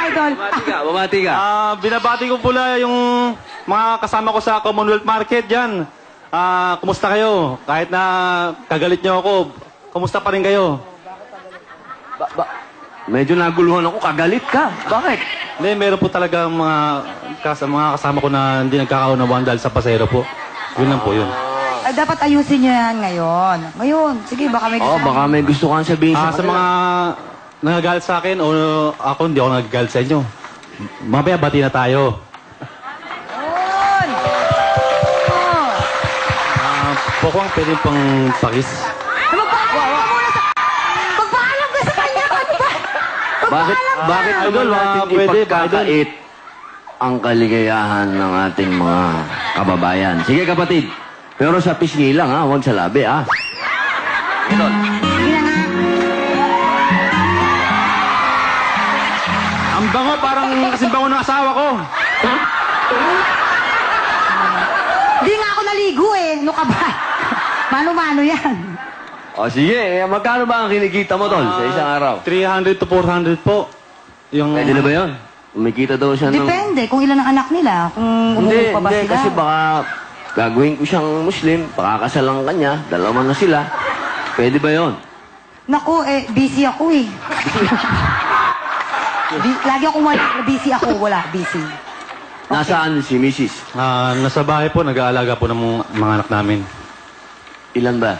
Idol. Bumati ka. Binabati ko pula yung mga kasama ko sa Commonwealth Market dyan. Kumusta kayo? Kahit na kagalit nyo ako, kumusta pa rin kayo? Medyo naguluhan ako, kagalit ka. Bakit? Hindi, meron po talaga mga kasama ko na hindi nagkakaunawaan dahil sa pasero po. Yun lang po yun. Ay, dapat ayusin nyo yan ngayon. Ngayon. Sige, baka may Oo, baka may gusto kang sabihin Sa mga nagagalit sa akin o ako hindi ako nagagalit sa inyo. Mamaya bati na tayo. Yun! Oh. Pokwang pwede pang pakis. Magpaalam ka muna sa... Magpaalam ka sa kanya! Ano ba? Bakit idol natin pwede, ipagkakait ang kaligayahan ng ating mga kababayan? Sige kapatid, pero sa pisngi lang ha, huwag sa labi ha. Idol. Sige na nga. Ang bango, parang kasing bango ng asawa ko. Hindi nga ako naligo eh. Ano ka ba? Mano-mano yan. O sige, magkano ba ang kinikita mo tol sa isang araw? 300 to 400 po. Yung... Pwede na ba yun? Kumikita daw siya ng... Depende kung ilan ang anak nila. Kung Hindi, umuwi pa ba hindi, sila. kasi baka gagawin ko siyang Muslim, pakakasalang kanya, dalawa na sila. Pwede ba yun? Naku, busy ako eh. Lagi akong wala. Busy ako. Wala, busy. Nasaan si Mrs.? nasa bahay po, nag-aalaga po ng mga anak namin. Ilan ba?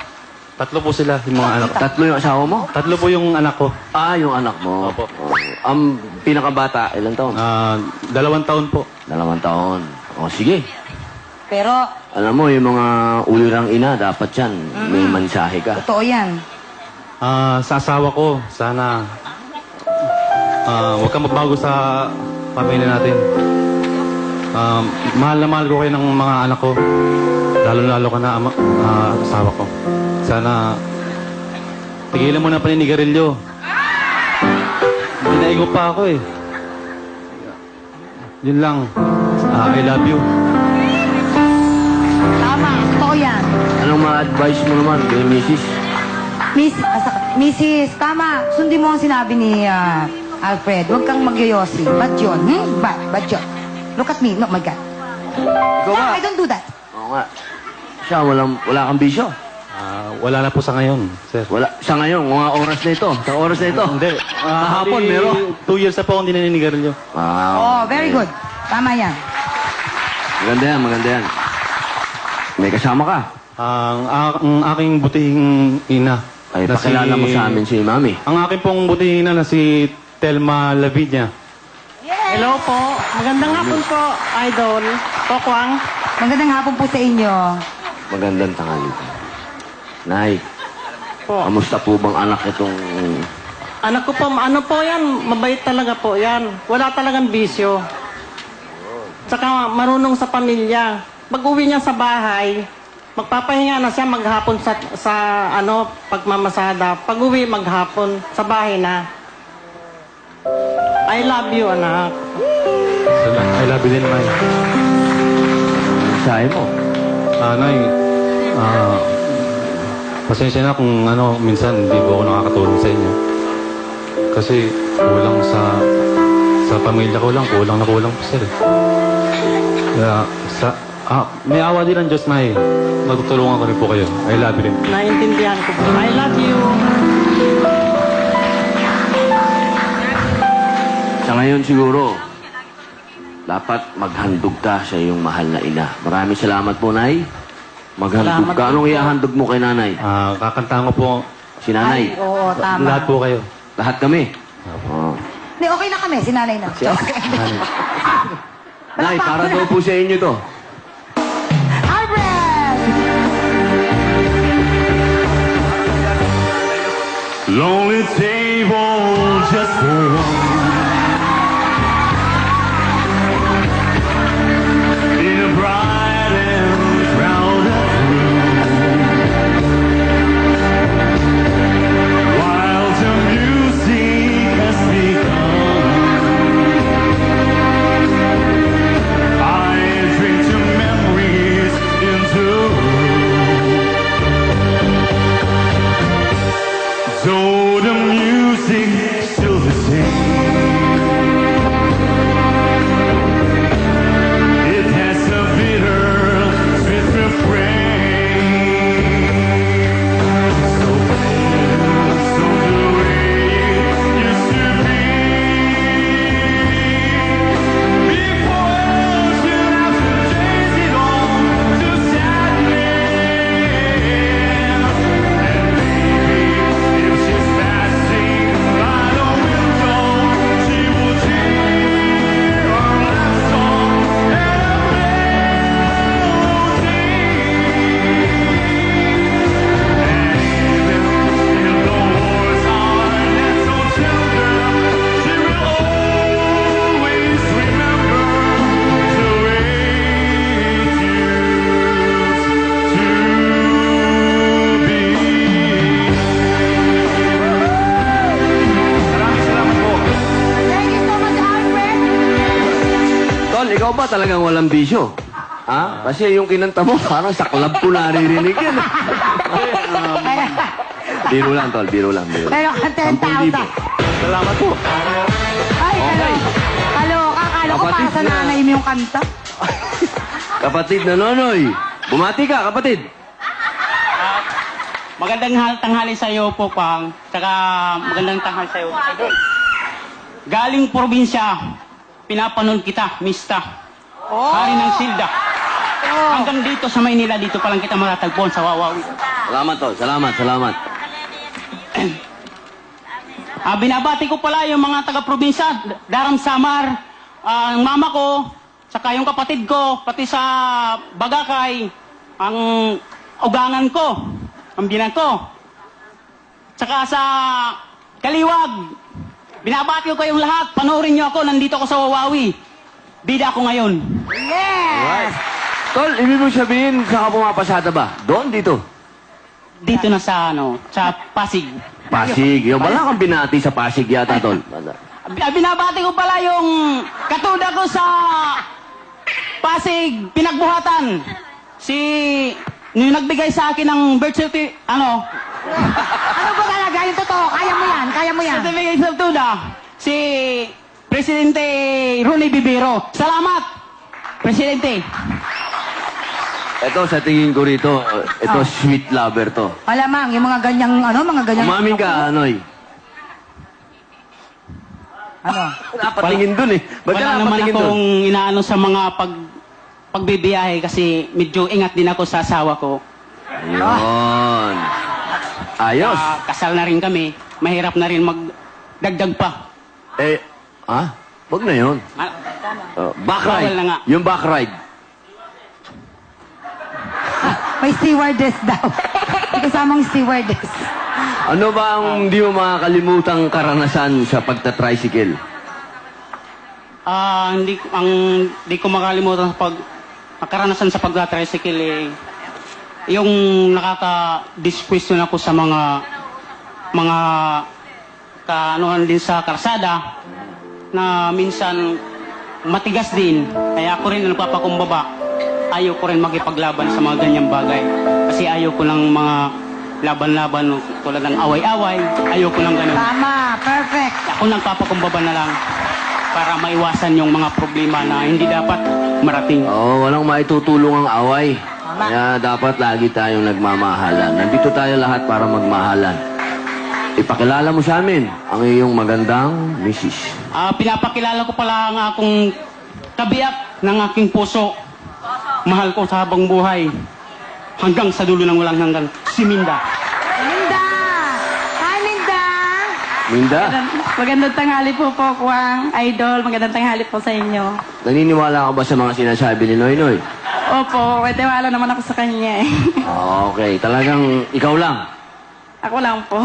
3 po sila, yung mga anak. 3 yung asawa mo? 3 po yung anak ko. Yung anak mo. Opo. Ang pinakabata, ilan taon? 2 taon po. 2 taon. O, sige. Pero, Alam mo, yung mga ulirang ina, dapat yan. May mensahe ka. totoo yan. Sa asawa ko, sana huwag kang magbago sa pamilya natin. Mahal na mahal ko kayo ng mga anak ko. Lalo-lalo ka na asawa ko. Sana tigilan mo na paninigarilyo. Dinaigo pa ako eh. Yun lang. I love you. Tama, totoo yan. Anong ma-advise mo naman kay Mrs.? Mrs. Tama, sundin mo ang sinabi ni Alfred. Huwag kang magyoyosi. Bad yun. Bad yun. Look at me. No, my God. Ikaw ba? I don't do that. Oo nga. Siya, wala kang bisyo. Wala na po sa ngayon, sir. Wala. Sa ngayon, mga oras na ito. Sa oras na ito. Hindi. Kahapon, meron. 2 years na po akong dininigarilyo. Oh, very good. Tama yan. Maganda yan, maganda yan. May kasama ka. Ang aking butihing ina. Ay, na pakilala mo sa amin si Mami. Ang aking pong butihing ina na si Telma Lavinia. Hello po. Magandang hapon po, Idol. Pokwang. Magandang hapon po sa inyo. Magandang tanghali po. Nay, Po. kamusta po bang anak itong... Anak ko po, ano po yan? Mabait talaga po yan. Wala talagang bisyo. Tsaka marunong sa pamilya. Pag-uwi niya sa bahay, magpapahinga na siya maghapon sa pagmamasada. Pag-uwi maghapon, sa bahay na. I love you, anak. I love you din, Nay. Sabi mo? Nay, pasensya na kung minsan hindi po ako nakakatulong sa inyo. Kasi kulang sa pamilya ko lang, kulang na kulang po sir. Kaya, may awa din ang Diyos, Nay. Matutulungan ko rin po kayo. I love you rin. Naintindihan ko po. I love you. Sa ngayon siguro, dapat maghandog ka sa iyong mahal na ina. Maraming salamat po, Nay. Maghandog Salamat ka. po. Anong ihahandog mo kay Nanay? Kakantahan ko po Si Nanay. Ay, oo, tama. lahat po kayo. Lahat kami. Oo. Hindi, okay na kami. Sinanay na. Nay, para daw po sa inyo to. Alfred! Lonely table just for one. In a bright and crowded room. While the music has begun, I drink to memories into though the music's still the same. Ikaw ba talagang walang bisyo? Ha? Kasi yung kinanta mo, parang sa club ko naririnig yan. Biro lang, tol. Biro lang. Pero ka 10,000. 10,000. Salamat po. Ay, Okay. Kala ko para Kapatid sa na- nanay mo yung kanta. Kapatid na Nonoy. Bumati ka, kapatid. Magandang tanghali sa iyo po, Pang. Tsaka magandang tanghali sa iyo. Idol. Galing probinsya, pinapanood kita, Mista. Hari ng Silda. Hanggang dito sa Maynila, dito pa lang kita matatagpuan sa Wawawi. Salamat, tol. Salamat. Binabati ko pala yung mga taga-probinsya, Daram Samar, ang mama ko, saka yung kapatid ko, pati sa Bagakay, ang ugangan ko, ang binan ko. Saka sa Kaliwag, binabati ko kayong lahat, panoorin niyo ako, nandito ako sa Wawawi. Bida ako ngayon. Yes! Tol, ibig mo sabihin, saan ka pumapasada ba? Doon, dito. Dito na sa sa Pasig. Pasig. Yung wala kang binati sa Pasig yata, tol. Binabati ko pala yung katuda ko sa Pasig, pinagbuhatan. Yung nagbigay sa akin ng birth certificate, Ano ba talaga yung totoo? Kaya mo yan. certificate sa tuda, si Presidente Ronnie Bibero. Salamat, Presidente. Ito, sa tingin ko rito, ito sweet lover to. Alamang, yung mga ganyang, mga ganyang... Umamin ka, Anoy. Ano? Napatingin dun eh. Ba't ka Wala naman napatingin dun? akong inaano sa mga pagbibiyahe kasi medyo ingat din ako sa asawa ko. Ayun. Ayos. Kasal na rin kami. Mahirap na rin magdagdag pa. Eh, Wag na yun. Back ride. Bawal na nga. Yung back ride. May stewardess daw. May kasamang stewardess. Ano ba ang hindi mo makakalimutang karanasan sa pagta-tricycle? Hindi ko makalimutan sa karanasan sa pagka-tricycle yung nakaka-disquestion ako sa mga kaanuhan din sa karsada na minsan matigas din. Kaya ako rin nagpapakumbaba. Ayaw ko rin makipaglaban sa mga ganyang bagay. Kasi ayaw ko ng mga laban-laban tulad ng away-away. Ayaw ko ng ganun. Tama, perfect. Ako nagpapakumbaba na lang para maiwasan yung mga problema na hindi dapat marating. Oo, walang maitutulong ang away. Kaya dapat lagi tayong nagmamahalan. Nandito tayo lahat para magmahalan. Ipakilala mo sa amin ang iyong magandang misis. Pinapakilala ko pala ang akong kabiyak ng aking puso. Mahal ko sa habang buhay. Hanggang sa dulo ng walang hanggan. Si Minda. Minda! Hi, Minda! Minda, Magandang tanghali po po, Kuwang Idol. Magandang tanghali po sa inyo. naniniwala ka ba sa mga sinasabi ni Noy Noy? Opo, wala naman ako sa kanya eh. Okay, talagang ikaw lang. Ako lang po.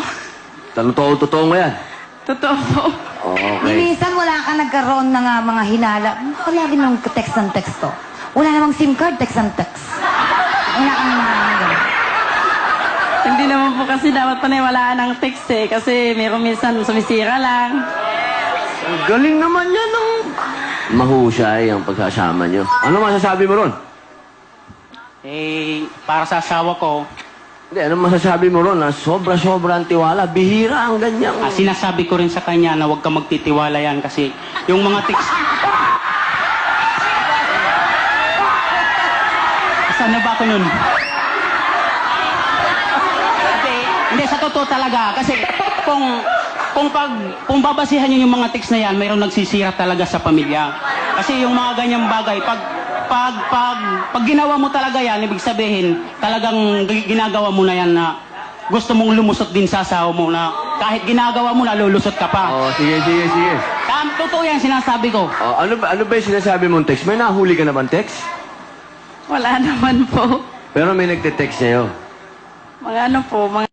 Totoo mo yan. Totoo po. Okay. Minsan wala ka nagkaroon ng mga hinala. Wala rin ng text ng texto. Wala namang SIM card, text ng text. Wala kang mga ganun. Hindi naman po kasi dapat paniwalaan ng text eh. Kasi meron minsan sumisira lang. Ang galing naman yan, no? Mahusay ang pagsasama nyo. Ano masasabi mo ron? Para sa asawa ko, Hindi, ano masasabi mo ron? Na sobra-sobrang tiwala. Bihira ang ganyan. sinasabi ko rin sa kanya na huwag ka magtitiwala yan kasi yung mga text... Saan na ba ako nun? Hindi, sa totoo talaga. Kasi kung babasihan niyo yung mga text na yan, mayroong nagsisira talaga sa pamilya. Kasi yung mga ganyang bagay, pag ginawa mo talaga yan, ibig sabihin, talagang ginagawa mo na yan na gusto mong lumusot din sa asawa mo na kahit ginagawa mo na lulusot ka pa. Oh, sige. Totoo yan sinasabi ko. Oh, ano ba yung sinasabi mong text? May nahuli ka na bang text? Wala naman po. Pero may nagte-text sa'yo. Mga ano po, mga